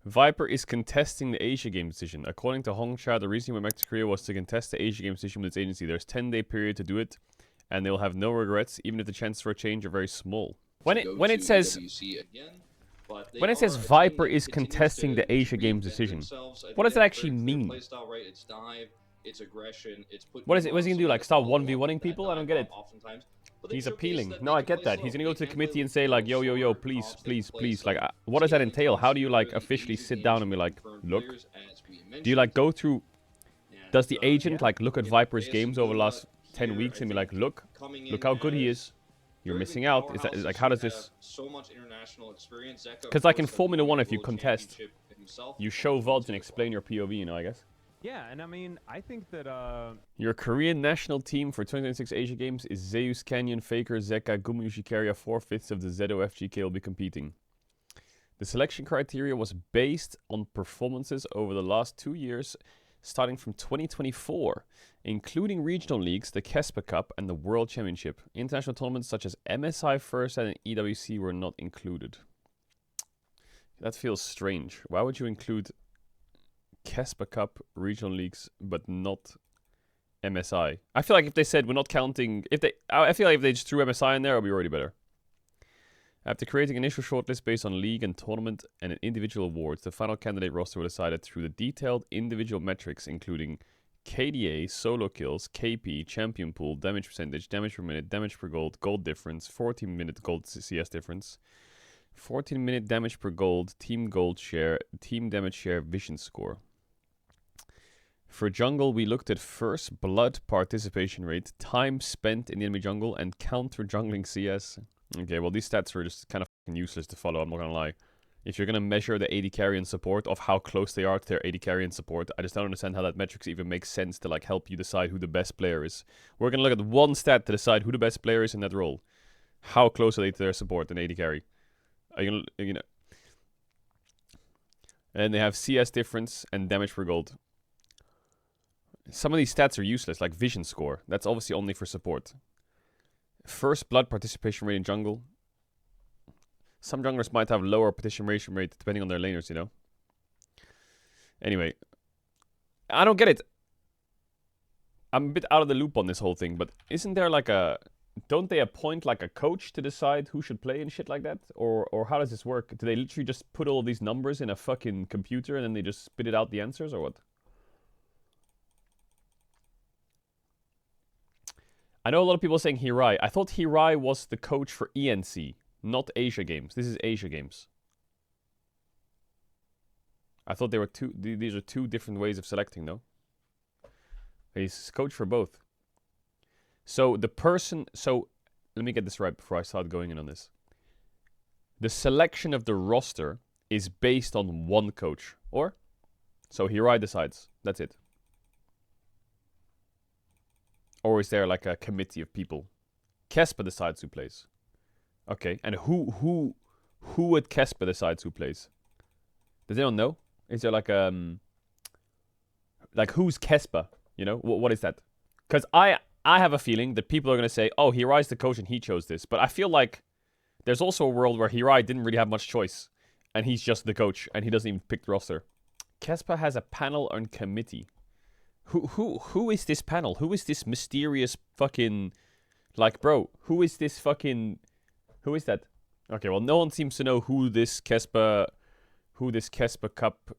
Viper is contesting the Asia Games decision. According to Hongcha, the reason he went back to Korea was to contest the Asia Games decision with its agency. There's 10-day period to do it, and they'll have no regrets, even if the chances for a change are very small. When it says Viper is contesting the Asia Games decision, what does that actually mean? It's aggression. It's put. What is it? What's he gonna do? Like start 1v1ing people? I don't get it. He's appealing. No, I get that. He's gonna go to the committee and say like, yo, please. Like, what does that entail? How do you like officially sit down and be like, look? Do you like go through? Does the agent like look at Viper's games over the last 10 weeks and be like, look how good he is. You're missing out. Is that like how does this? Because like in Formula 1, if you contest, you show VODs and explain your POV. You know, I guess. Yeah, and I mean, I think that your Korean national team for 2026 Asia Games is Zeus, Canyon, Faker, Zeka, Gumu Ushikaria. 4/5 of the ZOFGK will be competing. The selection criteria was based on performances over the last 2 years, starting from 2024, including regional leagues, the Kespa Cup, and the World Championship. International tournaments such as MSI First and EWC were not included. That feels strange. Why would you include Kespa Cup regional leagues but not MSI? I feel like if they said we're not counting, I feel like if they just threw MSI in there, it'll be already better. After creating an initial shortlist based on league and tournament and individual awards, the final candidate roster was decided through the detailed individual metrics including KDA, solo kills, KP, champion pool, damage percentage, damage per minute, damage per gold, gold difference, 14-minute gold CS difference, 14-minute damage per gold, team gold share, team damage share, vision score. For jungle, we looked at first blood participation rate, time spent in the enemy jungle, and counter jungling CS. Okay, well, these stats are just kind of useless to follow, I'm not gonna lie. If you're gonna measure the AD carry and support of how close they are to their AD carry and support, I just don't understand how that metrics even makes sense to like help you decide who the best player is. We're gonna look at one stat to decide who the best player is in that role. How close are they to their support and AD carry? Are you gonna, and they have CS difference and damage per gold. Some of these stats are useless, like vision score. That's obviously only for support. First blood participation rate in jungle. Some junglers might have lower participation rate depending on their laners, you know. Anyway, I don't get it. I'm a bit out of the loop on this whole thing, but isn't there like a... Don't they appoint like a coach to decide who should play and shit like that? Or how does this work? Do they literally just put all these numbers in a fucking computer and then they just spit it out the answers or what? I know a lot of people are saying Hirai. I thought Hirai was the coach for ENC, not Asia Games. This is Asia Games. I thought they were these are two different ways of selecting, no? He's coach for both. So the person, so let me get this right before I start going in on this. The selection of the roster is based on one coach, or? So Hirai decides, that's it. Or is there like a committee of people? Kespa decides who plays. Okay, and who at Kespa decides who plays? Does anyone know? Is there like who's Kespa? You know, what is that? Because I have a feeling that people are gonna say, oh, Hirai's the coach and he chose this. But I feel like there's also a world where Hirai didn't really have much choice, and he's just the coach and he doesn't even pick the roster. Kespa has a panel and committee. Who is this panel? Who is this mysterious fucking... Like, bro, who is this fucking... Who is that? Okay, well, no one seems to know who this Kespa Cup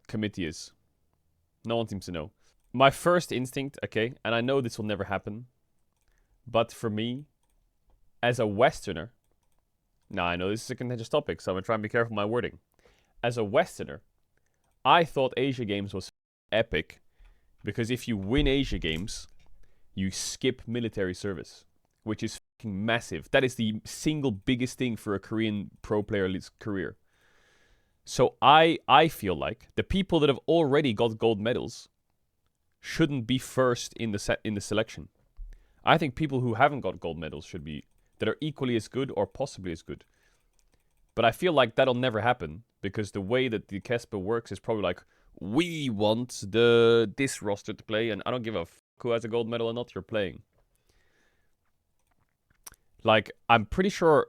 committee is. No one seems to know. My first instinct, okay, and I know this will never happen, but for me, as a Westerner... Now, I know this is a contentious topic, so I'm going to try and be careful with my wording. As a Westerner, I thought Asia Games was epic because if you win Asia Games, you skip military service, which is fucking massive. That is the single biggest thing for a Korean pro player's career. So I feel like the people that have already got gold medals shouldn't be first in the selection. I think people who haven't got gold medals should be, that are equally as good or possibly as good. But I feel like that'll never happen because the way that the Kespa works is probably like, we want this roster to play and I don't give a fuck who has a gold medal or not, you're playing. Like, I'm pretty sure...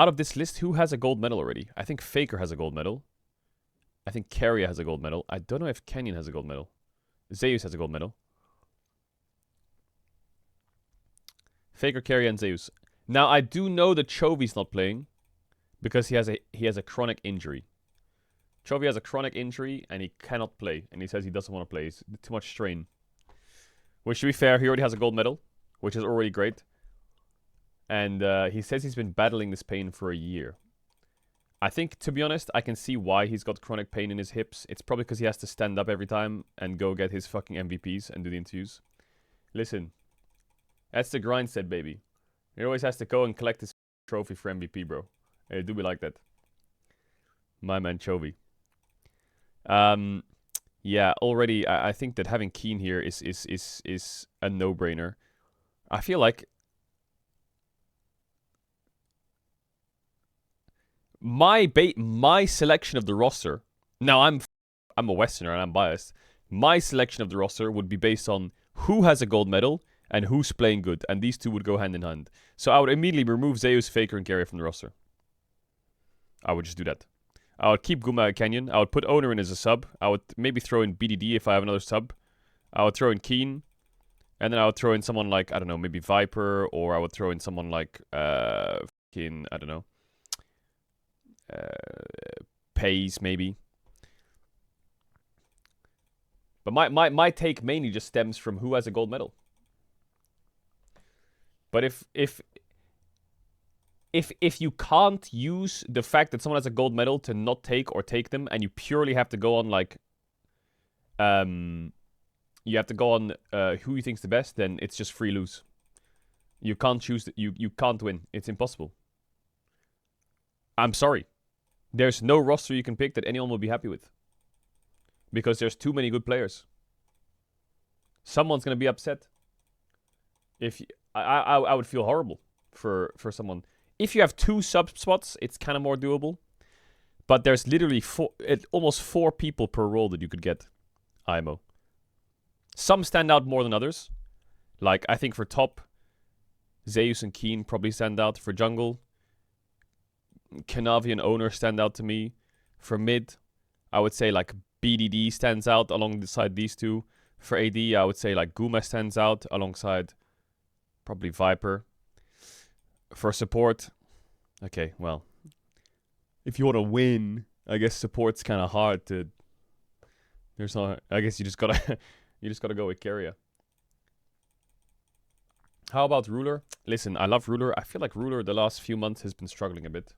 out of this list, who has a gold medal already? I think Faker has a gold medal. I think Keria has a gold medal. I don't know if Canyon has a gold medal. Zeus has a gold medal. Faker, Keria, and Zeus. Now, I do know that Chovy's not playing because he has a chronic injury. Chovy has a chronic injury and he cannot play. And he says he doesn't want to play. It's too much strain. Which, to be fair, he already has a gold medal, which is already great. And he says he's been battling this pain for a year. I think, to be honest, I can see why he's got chronic pain in his hips. It's probably because he has to stand up every time and go get his fucking MVPs and do the interviews. Listen, that's the grind set, baby. He always has to go and collect his trophy for MVP, bro. It do be like that. My man Chovy. Yeah, already I think that having Keen here is a no-brainer. I feel like my selection of the roster. Now I'm a Westerner and I'm biased. My selection of the roster would be based on who has a gold medal and who's playing good, and these two would go hand in hand. So I would immediately remove Zeus, Faker, and Keria from the roster. I would just do that. I would keep Guma and Canyon. I would put Owner in as a sub. I would maybe throw in BDD if I have another sub. I would throw in Keen. And then I would throw in someone like, I don't know, maybe Viper. Or I would throw in someone like, I don't know. Pays, maybe. But my take mainly just stems from who has a gold medal. But if you can't use the fact that someone has a gold medal to not take or take them, and you purely have to go on like, you have to go on who you think's the best, then it's just free lose. You can't choose. You can't win. It's impossible. I'm sorry. There's no roster you can pick that anyone will be happy with. Because there's too many good players. Someone's gonna be upset. If I would feel horrible for someone. If you have 2 sub spots, it's kind of more doable. But there's literally almost 4 people per role that you could get IMO. Some stand out more than others. Like, I think for top, Zeus and Keen probably stand out. For jungle, Kanavi and Owner stand out to me. For mid, I would say like BDD stands out alongside these two. For AD, I would say like Guma stands out alongside probably Viper. For support, okay, well, if you want to win, I guess support's kind of hard to. There's not. I guess you just gotta go with Keria. How about Ruler? Listen, I love Ruler. I feel like Ruler the last few months has been struggling a bit.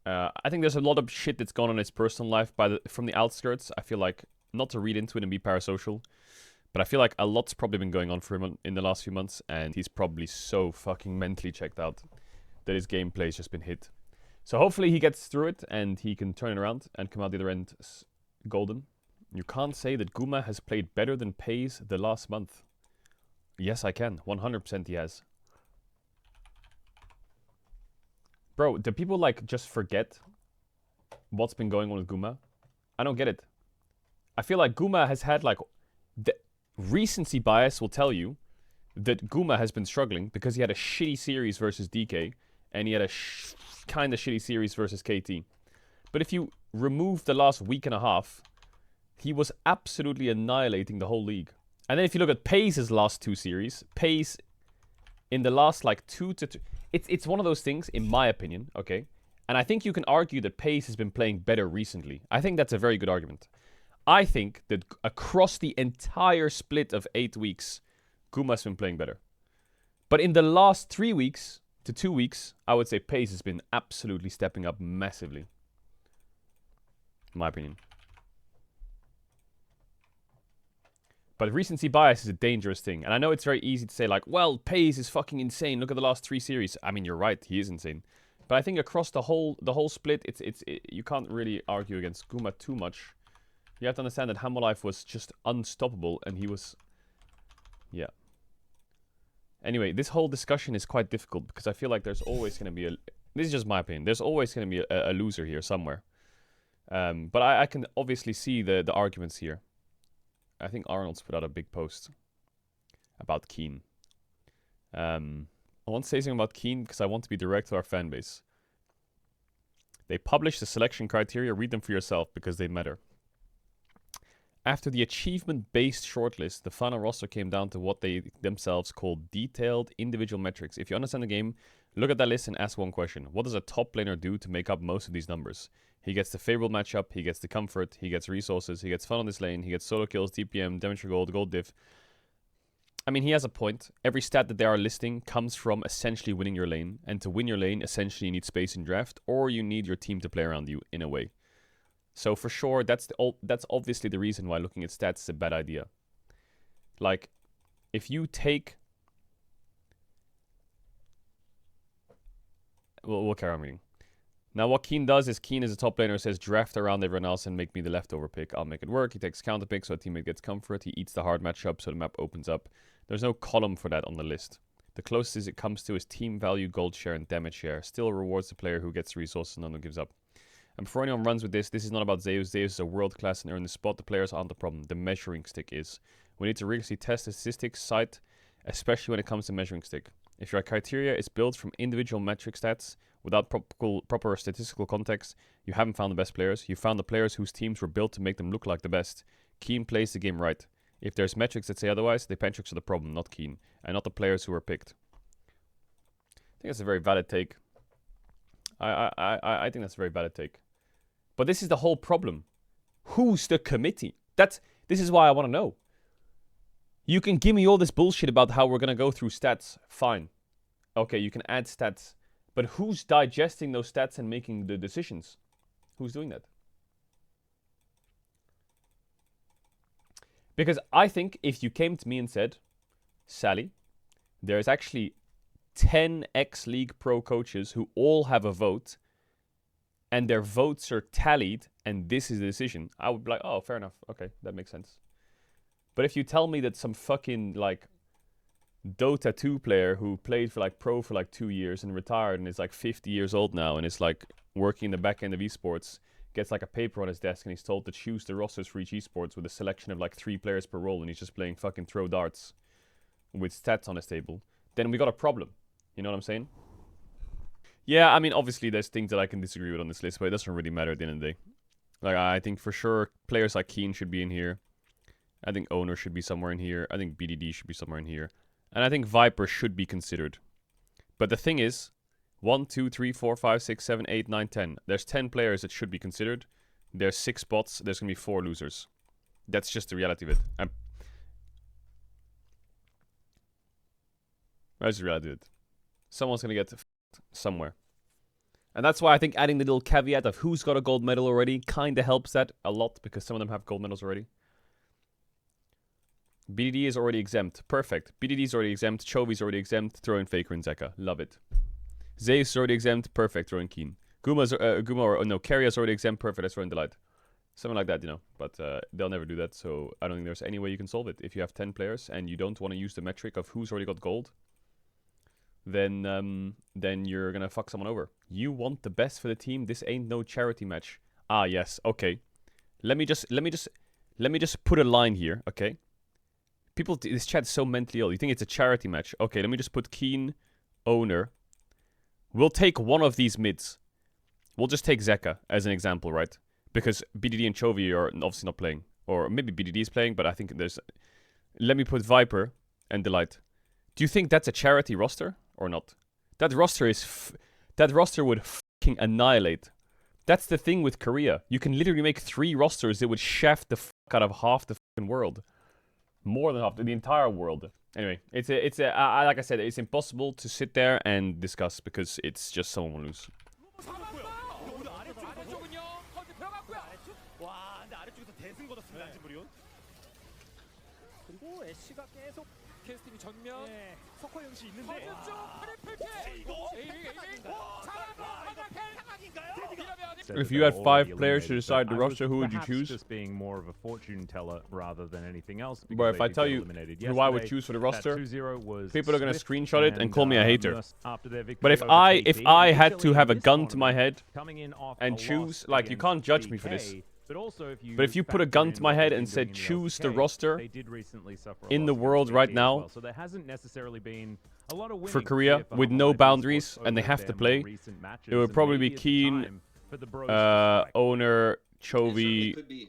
I think there's a lot of shit that's gone on in his personal life from the outskirts. I feel like, not to read into it and be parasocial, but I feel like a lot's probably been going on for him in the last few months, and he's probably so fucking mentally checked out that his gameplay's just been hit. So hopefully he gets through it and he can turn it around and come out the other end golden. You can't say that Guma has played better than Pays the last month. Yes, I can. 100% he has. Bro, do people like just forget what's been going on with Guma? I don't get it. I feel like Guma has had like... The recency bias will tell you that Guma has been struggling because he had a shitty series versus DK and he had a kind of shitty series versus KT. But if you remove the last week and a half, he was absolutely annihilating the whole league. And then if you look at Pays' last 2 series, Pays in the last like 2 to 3... It's one of those things, in my opinion, okay? And I think you can argue that Pays has been playing better recently. I think that's a very good argument. I think that across the entire split of 8 weeks, Guma's been playing better. But in the last 3 weeks to 2 weeks, I would say Pays has been absolutely stepping up massively. In my opinion. But recency bias is a dangerous thing. And I know it's very easy to say like, well, Pays is fucking insane. Look at the last 3 series. I mean, you're right. He is insane. But I think across the whole split, you can't really argue against Guma too much. You have to understand that Hammerlife was just unstoppable, and he was... Yeah. Anyway, this whole discussion is quite difficult, because I feel like there's always going to be a... This is just my opinion. There's always going to be a loser here somewhere. But I can obviously see the arguments here. I think Arnold's put out a big post about Keen. I want to say something about Keen because I want to be direct to our fan base. They publish the selection criteria. Read them for yourself because they matter. After the achievement-based shortlist, the final roster came down to what they themselves call detailed individual metrics. If you understand the game, look at that list and ask one question. What does a top laner do to make up most of these numbers? He gets the favorable matchup, he gets the comfort, he gets resources, he gets fun on this lane, he gets solo kills, DPM, damage for gold, gold diff. I mean, he has a point. Every stat that they are listing comes from essentially winning your lane. And to win your lane, essentially you need space in draft, or you need your team to play around you, in a way. So for sure, that's obviously the reason why looking at stats is a bad idea. Like, if you take... We'll carry on reading. Now what Keen does is Keen is a top laner, says draft around everyone else and make me the leftover pick. I'll make it work. He takes counter pick so a teammate gets comfort. He eats the hard matchup so the map opens up. There's no column for that on the list. The closest it comes to is team value, gold share, and damage share. Still rewards the player who gets resources and none who gives up. And before anyone runs with this is not about Zeus. Zeus is a world class and earn the spot. The players aren't the problem. The measuring stick is. We need to rigorously test the statistics site, especially when it comes to measuring stick. If your criteria is built from individual metric stats without proper statistical context, you haven't found the best players. You found the players whose teams were built to make them look like the best. Keen plays the game right. If there's metrics that say otherwise, the metrics are the problem, not Keen, and not the players who were picked. I think that's a very valid take. I think that's a very valid take. But this is the whole problem. Who's the committee? This is why I want to know. You can give me all this bullshit about how we're going to go through stats. Fine. Okay, you can add stats. But who's digesting those stats and making the decisions? Who's doing that? Because I think if you came to me and said, Sally, there's actually 10 ex-League Pro coaches who all have a vote and their votes are tallied and this is the decision, I would be like, oh, fair enough. Okay, that makes sense. But if you tell me that some fucking, like, Dota 2 player who played for, like, pro for, like, 2 years and retired and is, like, 50 years old now and is, like, working in the back end of esports, gets, like, a paper on his desk and he's told to choose the rosters for each esports with a selection of, like, 3 players per role and he's just playing fucking throw darts with stats on his table, then we got a problem. You know what I'm saying? Yeah, I mean, obviously there's things that I can disagree with on this list, but it doesn't really matter at the end of the day. Like, I think for sure players like Keen should be in here. I think Owner should be somewhere in here. I think BDD should be somewhere in here. And I think Viper should be considered. But the thing is, 1, 2, 3, 4, 5, 6, 7, 8, 9, 10. There's 10 players that should be considered. There's 6 spots. There's going to be 4 losers. That's just the reality of it. That's the reality of it. Someone's going to get somewhere. And that's why I think adding the little caveat of who's got a gold medal already kind of helps that a lot, because some of them have gold medals already. BDD is already exempt. Perfect. BDD is already exempt. Chovy's already exempt. Throw in Faker and Zeka. Love it. Zeus is already exempt. Perfect. Throw in Keen. Keria is already exempt. Perfect. Let's throw in Delight. Something like that, you know. But they'll never do that, so I don't think there's any way you can solve it. If you have 10 players and you don't want to use the metric of who's already got gold, then you're gonna fuck someone over. You want the best for the team. This ain't no charity match. Ah, yes. Okay. Let me just put a line here. Okay. People, this chat is so mentally ill. You think it's a charity match? Okay. Let me just put Keen, Owner. We'll take one of these mids. We'll just take Zeka as an example, right? Because BDD and Chovy are obviously not playing, or maybe BDD is playing, but I think there's. Let me put Viper and Delight. Do you think that's a charity roster? Or not? That roster is... that roster would fucking annihilate. That's the thing with Korea. You can literally make 3 rosters that would shaft the fuck out of half the fucking world. More than half, the entire world. Anyway, like I said, it's impossible to sit there and discuss because it's just someone will lose. 캐스팅이 전면 석화 형씨 있는데 If you had 5 players to decide the roster, who would you choose? Just being more of a fortune teller rather than anything else. But if I tell you who I would choose for the roster, people are gonna screenshot it and call me a hater. But if I had to have a gun to my head and choose, like, you can't judge me for this. But if you put a gun to my head and said choose the roster in the world right now, so there hasn't necessarily been a lot of for winning Korea here for with no OhnePixel boundaries over and they have their to more play. recent matches, It would and probably be maybe it's Keen, time for the bros to strike. Owner, It certainly Chovy, could be.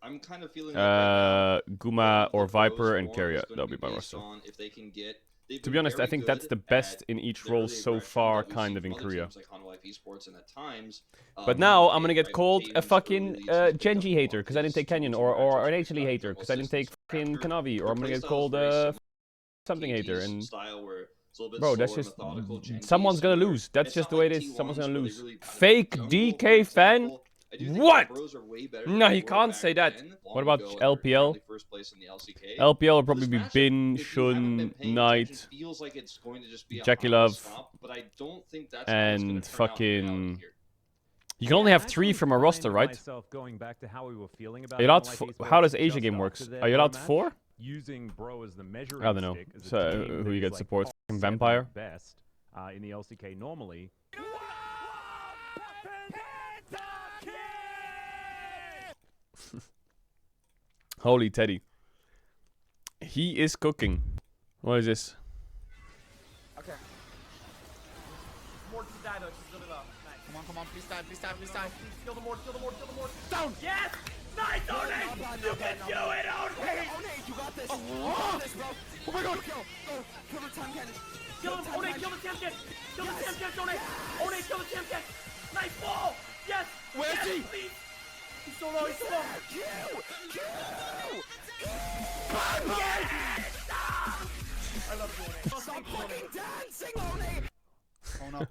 I'm kind of feeling like right now, Guma, or the pros Viper, and form Carrier. is gonna That'll be my based roster. on if they can get. They've To been be honest, I very think that's good the best at in each the role early so aggression far, that we've kind seen of from in other Korea. teams like HonLife Esports, and at times. But now I'm gonna they get kind of called a Cadence fucking early leads has picked Genji up hater because I didn't take Canyon, or an HLE hater because I didn't take fucking Kanavi, or I'm gonna get called something hater. And style where it's a little bit bro, that's slower, just methodical. Genji someone's gonna similar. lose. That's It's just not the way like it is. Someone's T1s gonna where they lose. really- Fake Jungle, for DK fan. example, I do think What? the pros are way better than No, they you were can't back say that. then, What long about ago, and they're LPL? currently first place in the LCK. LPL would For probably this be matchup, Bin, if you haven't been Shun, paying Knight, attention, feels like it's going to just be a Jackie harmless Love, swap, but I don't think that's how it's gonna and turn out in reality fucking. here. You can only have 3 from a roster, right? Going back to how we were feeling about Are you allowed OhnePixel how does just Asia game after works? their Are you allowed match, 4? using Bro as the measuring I don't know. stick as a So, team who that you is, get like, support? top Fucking 7 Vampire? best in the LCK normally. Holy Teddy. He is cooking. What is this? Okay. More to die though, she's really low. Nice. Come on, please die, please die, please die. Please kill the more, kill the more, kill the more. Down! Yes! Nice, Owney! You can do it, Owney! Owney, you got this! You got this, bro! Oh my god! Go! Kill the time cannon! Kill him, Owney, kill the Tam Cat! Kill the Tam Cat, Owney! Owney, kill the Tam Cat! Nice ball! Yes! Where is he? Please! He's so low, he's so low! Q! I love you, Owney. Stop fucking dancing, Owney! Oh no.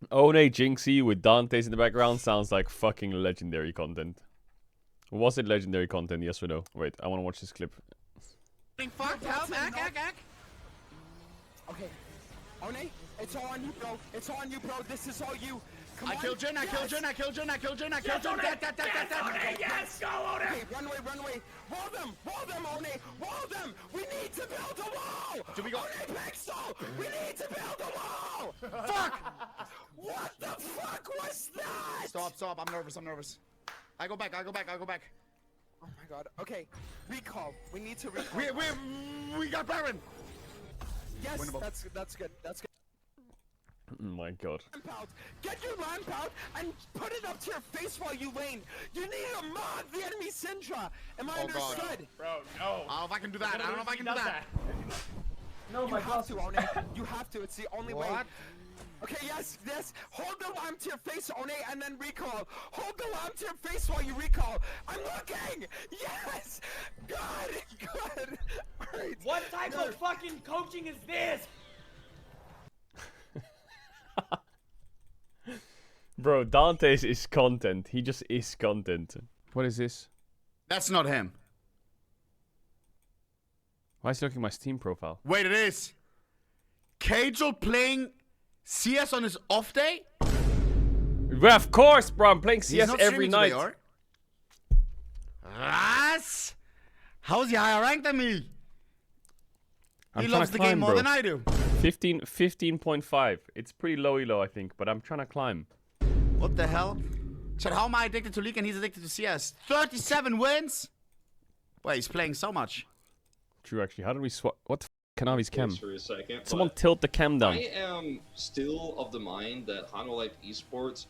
One Jinxie with Dante's in the background sounds like fucking legendary content. Was it legendary content, yes or no? Wait, I want to watch this clip. Fuck, help, ack. Okay. Owney, it's all on you, bro. It's all on you, bro. This is all you. Come on. I killed Jin. That. Yes, go, Owney. Okay, run away. Roll them, Owney. Roll them. We need to build a wall. Do we go? OhnePixel, we need to build a wall. Fuck. What the fuck was that? Stop. I'm nervous. I go back. Oh my god. Okay. Recall. We need to recall. We got Baron. Yes, that's good. Oh my god. Lamp out. Get your lamp out and put it up to your face while you lane. You need to mod the enemy Syndra. Am I understood? Bro, no. I don't know if I can do that. No, you have to, Owney. You have to. It's the only way. Okay, yes. Hold the lamp to your face, Owney, and then recall. Hold the lamp to your face while you recall. I'm looking. Yes. Good. All right. What type of fucking coaching is this? Bro, Dante's is content. He just is content. What is this? That's not him. Why is he looking at my Steam profile? Wait, it is. Caedrel playing CS on his off day? Well, of course, bro. I'm playing CS every night. What? How's he higher ranked than me? I'm He trying loves to the game climb, more bro. than I do. 15.5. It's pretty low, I think, but I'm trying to climb. What the hell? Chad, how am I addicted to League and he's addicted to CS? 37 wins? Wait, he's playing so much. True, actually. How did we swap? What the f***? Kanavi's cam. For a second, Someone but tilt the cam down. I am still of the mind that HonLife Esports